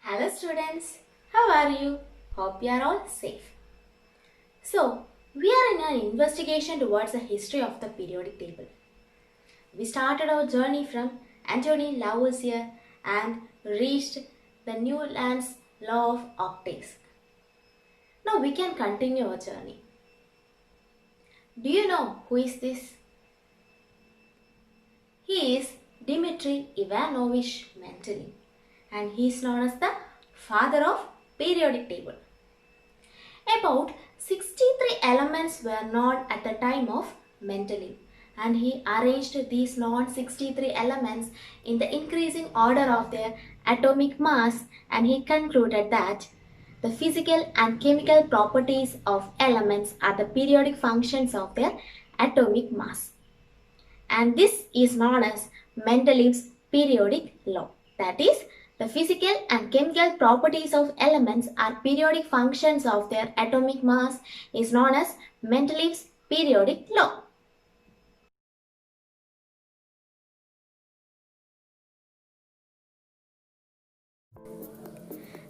Hello students, how are you? Hope you are all safe. So, we are in an investigation towards the history of the periodic table. We started our journey from Antony Lavoisier and reached the Newland's law of octaves. Now we can continue our journey. Do you know who is this? He is Dmitry Ivanovich Mendeleev and he is known as the father of periodic table. About 63 elements were known at the time of Mendeleev and he arranged these known 63 elements in the increasing order of their atomic mass, and he concluded that the physical and chemical properties of elements are the periodic functions of their atomic mass. And this is known as Mendeleev's periodic law. That is, the physical and chemical properties of elements are periodic functions of their atomic mass is known as Mendeleev's periodic law.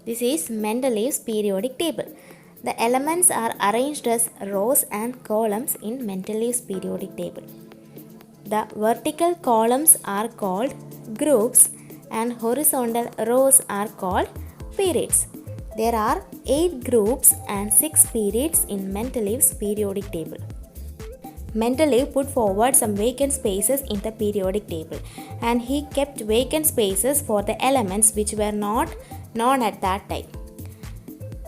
This is Mendeleev's periodic table. The elements are arranged as rows and columns in Mendeleev's periodic table. The vertical columns are called groups and horizontal rows are called periods. There are 8 groups and 6 periods in Mendeleev's periodic table. Mendeleev put forward some vacant spaces in the periodic table and he kept vacant spaces for the elements which were not known at that time.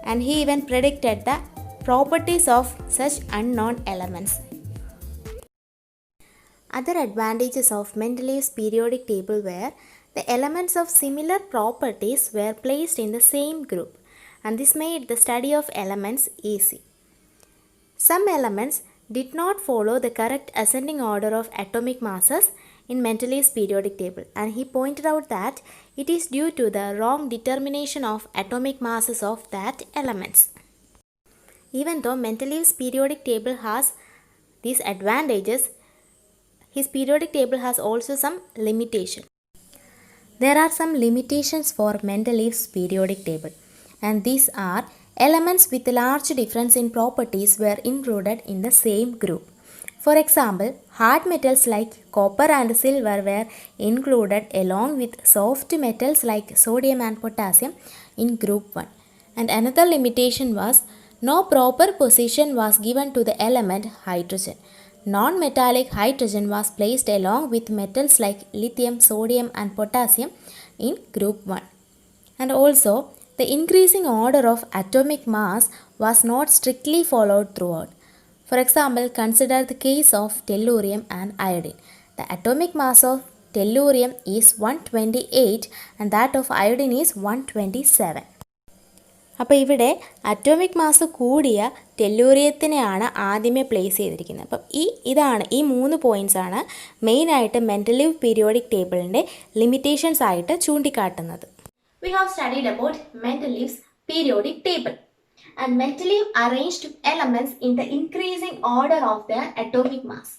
And he even predicted the properties of such unknown elements. Other advantages of Mendeleev's periodic table were the elements of similar properties were placed in the same group, and this made the study of elements easy. Some elements did not follow the correct ascending order of atomic masses in Mendeleev's periodic table, and he pointed out that it is due to the wrong determination of atomic masses of that elements. Even though Mendeleev's periodic table has these advantages, his periodic table has also some limitations. There are some limitations for Mendeleev's periodic table, and these are elements with large difference in properties were included in the same group. For example, hard metals like copper and silver were included along with soft metals like sodium and potassium in group 1. And another limitation was no proper position was given to the element hydrogen. Non-metallic hydrogen was placed along with metals like lithium, sodium and potassium in group 1. And also, the increasing order of atomic mass was not strictly followed throughout. For example, consider the case of tellurium and iodine. The atomic mass of tellurium is 128 and that of iodine is 127. അപ്പോൾ ഇവിടെ atomic mass കൂടിയ ടെല്ലൂറിയത്തിനെയാണ് ആദ്യമേ place ചെയ്തിരിക്കുന്നത്. അപ്പം ഇതാണ് ഈ 3 points ആണ് മെയിനായിട്ട് Mendeleev പീരിയോഡിക് ടേബിളിൻ്റെ ലിമിറ്റേഷൻസ് ആയിട്ട് ചൂണ്ടിക്കാട്ടുന്നത്. We have studied about Mendeleev's periodic table. And Mendeleev arranged elements in the increasing order of their atomic mass.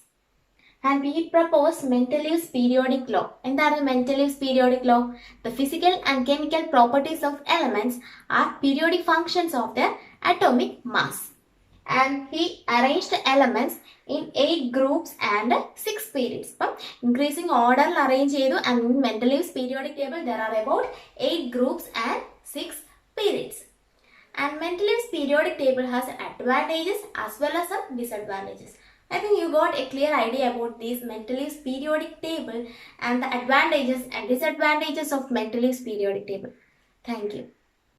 And we propose Mendeleev's periodic law. എന്താണ് Mendeleev's periodic law? The physical and chemical properties of elements are periodic functions of their atomic mass. And he arranged the elements in 8 groups and 6 periods. Increasing order arrange ചെയ്തു, and in Mendeleev's periodic table there are about 8 groups and 6 periods. And Mendeleev's periodic table has advantages as well as some disadvantages. I think you got a clear idea about this Mendeleev's periodic table and the advantages and disadvantages of Mendeleev's periodic table. Thank you.